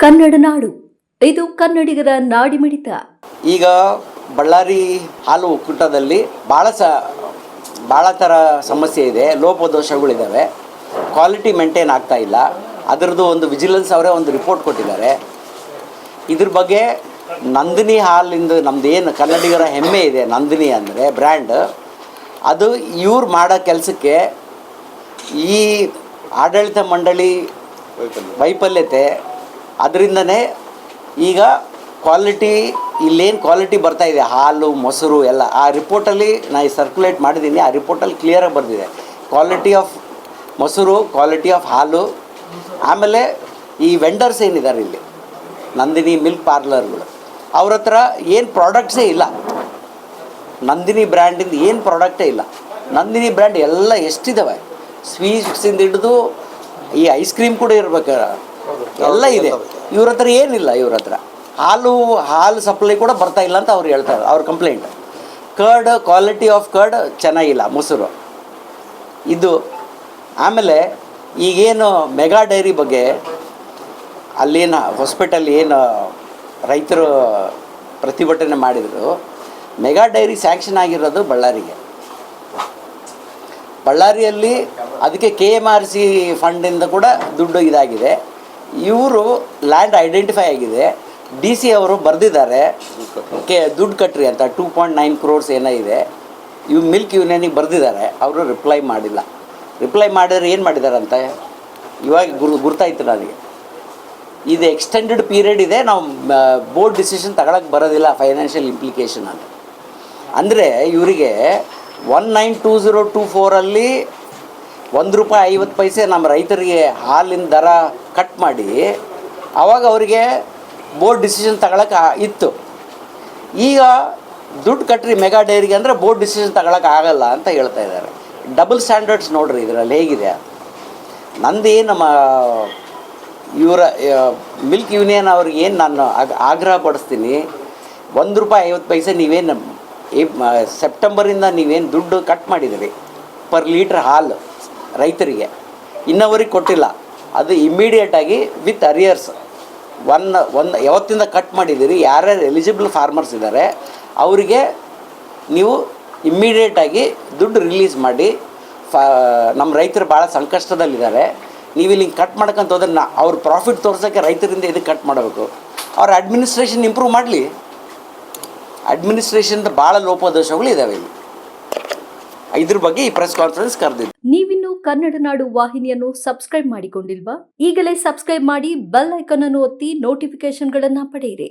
ಕನ್ನಡ ನಾಡು ಇದು ಕನ್ನಡಿಗರ ನಾಡಿಮಿಡಿತ. ಈಗ ಬಳ್ಳಾರಿ ಹಾಲು ಒಕ್ಕೂಟದಲ್ಲಿ ಭಾಳ ಥರ ಸಮಸ್ಯೆ ಇದೆ, ಲೋಪದೋಷಗಳಿದ್ದಾವೆ, ಕ್ವಾಲಿಟಿ ಮೇಂಟೈನ್ ಆಗ್ತಾ ಇಲ್ಲ. ಅದರದ್ದು ಒಂದು ವಿಜಿಲೆನ್ಸ್ ಅವರೇ ಒಂದು ರಿಪೋರ್ಟ್ ಕೊಟ್ಟಿದ್ದಾರೆ. ಇದ್ರ ಬಗ್ಗೆ ನಂದಿನಿ ಹಾಲಿಂದ ನಮ್ಮದೇನು ಕನ್ನಡಿಗರ ಹೆಮ್ಮೆ ಇದೆ, ನಂದಿನಿ ಅಂದರೆ ಬ್ರ್ಯಾಂಡ್, ಅದು ಇವ್ರು ಮಾಡೋ ಕೆಲಸಕ್ಕೆ ಈ ಆಡಳಿತ ಮಂಡಳಿ ವೈಫಲ್ಯತೆ, ಅದರಿಂದನೇ ಈಗ ಕ್ವಾಲಿಟಿ ಇಲ್ಲೇನು ಕ್ವಾಲಿಟಿ ಬರ್ತಾ ಇದೆ ಹಾಲು ಮೊಸರು ಎಲ್ಲ ಆ ರಿಪೋರ್ಟಲ್ಲಿ ನಾನು ಸರ್ಕ್ಯುಲೇಟ್ ಮಾಡಿದ್ದೀನಿ. ಆ ರಿಪೋರ್ಟಲ್ಲಿ ಕ್ಲಿಯರಾಗಿ ಬರೆದಿದೆ ಕ್ವಾಲಿಟಿ ಆಫ್ ಮೊಸರು, ಕ್ವಾಲಿಟಿ ಆಫ್ ಹಾಲು. ಆಮೇಲೆ ಈ ವೆಂಡರ್ಸ್ ಏನಿದ್ದಾರೆ ಇಲ್ಲಿ ನಂದಿನಿ ಮಿಲ್ಕ್ ಪಾರ್ಲರ್ಗಳು, ಅವ್ರ ಹತ್ರ ಏನು ಪ್ರಾಡಕ್ಟ್ಸೇ ಇಲ್ಲ. ನಂದಿನಿ ಬ್ರ್ಯಾಂಡಿಂದ ಏನು ಪ್ರಾಡಕ್ಟೇ ಇಲ್ಲ. ನಂದಿನಿ ಬ್ರ್ಯಾಂಡ್ ಎಲ್ಲ ಎಷ್ಟಿದ್ದಾವೆ, ಸ್ವೀಟ್ಸಿಂದ ಹಿಡಿದು ಈ ಐಸ್ ಕ್ರೀಮ್ ಕೂಡ ಇರಬೇಕು, ಎಲ್ಲ ಇದೆ. ಇವ್ರ ಹತ್ರ ಏನಿಲ್ಲ. ಇವ್ರ ಹತ್ರ ಹಾಲು ಸಪ್ಲೈ ಕೂಡ ಬರ್ತಾ ಇಲ್ಲ ಅಂತ ಅವ್ರು ಹೇಳ್ತಾರೆ, ಅವ್ರ complaint. Curd, quality of curd ಚೆನ್ನಾಗಿಲ್ಲ, ಮೊಸರು ಇದು. ಆಮೇಲೆ ಈಗೇನು ಮೆಗಾ ಡೈರಿ ಬಗ್ಗೆ ಅಲ್ಲೇನು ಹಾಸ್ಪಿಟಲ್ ಏನು ರೈತರು ಪ್ರತಿಭಟನೆ ಮಾಡಿದರು, ಮೆಗಾ ಡೈರಿ ಸ್ಯಾಂಕ್ಷನ್ ಆಗಿರೋದು ಬಳ್ಳಾರಿಯಲ್ಲಿ. ಅದಕ್ಕೆ KMRC ಫಂಡಿಂದ ಕೂಡ ದುಡ್ಡು ಇದಾಗಿದೆ. ಇವರು ಲ್ಯಾಂಡ್ ಐಡೆಂಟಿಫೈ ಆಗಿದೆ. DC ಅವರು ಬರೆದಿದ್ದಾರೆ ದುಡ್ಡು ಕಟ್ಟ್ರಿ ಅಂತ 2.9 crores ಏನೋ ಇದೆ. ಇವು ಮಿಲ್ಕ್ ಯೂನಿಯನಿಗೆ ಬರೆದಿದ್ದಾರೆ, ಅವರು ರಿಪ್ಲೈ ಮಾಡಿಲ್ಲ. ರಿಪ್ಲೈ ಮಾಡಿದ್ರೆ ಏನು ಮಾಡಿದ್ದಾರೆ ಅಂತ ಇವಾಗ ಗುರ್ತಾಯ್ತು ನನಗೆ. ಇದು ಎಕ್ಸ್ಟೆಂಡೆಡ್ ಪೀರಿಯಡ್ ಇದೆ, ನಾವು ಬೋರ್ಡ್ ಡಿಸಿಷನ್ ತಗೊಳಕ್ಕೆ ಬರೋದಿಲ್ಲ, ಫೈನಾನ್ಷಿಯಲ್ ಇಂಪ್ಲಿಕೇಶನ್ ಅಂತ. ಅಂದರೆ ಇವರಿಗೆ 192024 ₹1.50 ನಮ್ಮ ರೈತರಿಗೆ ಹಾಲಿನ ದರ ಕಟ್ ಮಾಡಿ ಆವಾಗ ಅವರಿಗೆ ಬೋರ್ಡ್ ಡಿಸಿಷನ್ ತಗೊಳಕ್ಕೆ ಇತ್ತು. ಈಗ ದುಡ್ಡು ಕಟ್ಟ್ರಿ ಮೆಗಾ ಡೈರಿಗೆ ಅಂದರೆ ಬೋರ್ಡ್ ಡಿಸಿಷನ್ ತಗೊಳಕ್ಕೆ ಆಗಲ್ಲ ಅಂತ ಹೇಳ್ತಾ ಇದ್ದಾರೆ. ಡಬಲ್ ಸ್ಟ್ಯಾಂಡರ್ಡ್ಸ್ ನೋಡ್ರಿ ಇದರಲ್ಲಿ ಹೇಗಿದೆ. ನಂದು ನಮ್ಮ ಇವರ ಮಿಲ್ಕ್ ಯೂನಿಯನ್ ಅವ್ರಿಗೆ ಏನು ನಾನು ಆಗ್ರಹ ಪಡಿಸ್ತೀನಿ, ₹1.50 ನೀವೇನು ಸೆಪ್ಟೆಂಬರಿಂದ ನೀವೇನು ದುಡ್ಡು ಕಟ್ ಮಾಡಿದಿರಿ ಪರ್ ಲೀಟ್ರ್ ಹಾಲು ರೈತರಿಗೆ, ಇನ್ನೊವರಿಗೆ ಕೊಟ್ಟಿಲ್ಲ. ಅದು ಇಮ್ಮಿಡಿಯೇಟಾಗಿ ವಿತ್ ಅರಿಯರ್ಸ್ ಯಾವತ್ತಿಂದ ಕಟ್ ಮಾಡಿದ್ದೀರಿ, ಯಾರ್ಯಾರು ಎಲಿಜಿಬಲ್ ಫಾರ್ಮರ್ಸ್ ಇದ್ದಾರೆ ಅವರಿಗೆ ನೀವು ಇಮ್ಮಿಡಿಯೇಟಾಗಿ ದುಡ್ಡು ರಿಲೀಸ್ ಮಾಡಿ. ನಮ್ಮ ರೈತರು ಭಾಳ ಸಂಕಷ್ಟದಲ್ಲಿದ್ದಾರೆ. ನೀವು ಇಲ್ಲಿ ಕಟ್ ಮಾಡ್ಕೊಂತ ಹೋದ್ರೆ ಅವ್ರ ಪ್ರಾಫಿಟ್ ತೋರ್ಸೋಕ್ಕೆ ರೈತರಿಂದ ಇದಕ್ಕೆ ಕಟ್ ಮಾಡಬೇಕು. ಅವ್ರ ಅಡ್ಮಿನಿಸ್ಟ್ರೇಷನ್ ಇಂಪ್ರೂವ್ ಮಾಡಲಿ. ಅಡ್ಮಿನಿಸ್ಟ್ರೇಷನ್ದು ಭಾಳ ಲೋಪದೋಷಗಳು ಇದ್ದಾವೆ ಇಲ್ಲಿ. ಇದ್ರ ಬಗ್ಗೆ ಈ ಪ್ರೆಸ್ ಕಾನ್ಫರೆನ್ಸ್ ಕರೆದಿದ್ದು. ನೀವಿನ್ನು ಕನ್ನಡ ನಾಡು ವಾಹಿನಿಯನ್ನು ಸಬ್ಸ್ಕ್ರೈಬ್ ಮಾಡಿಕೊಂಡಿಲ್ವಾ? ಈಗಲೇ ಸಬ್ಸ್ಕ್ರೈಬ್ ಮಾಡಿ, ಬೆಲ್ ಐಕಾನ್ ಅನ್ನು ಒತ್ತಿ ನೋಟಿಫಿಕೇಶನ್ಗಳನ್ನ ಪಡೆಯಿರಿ.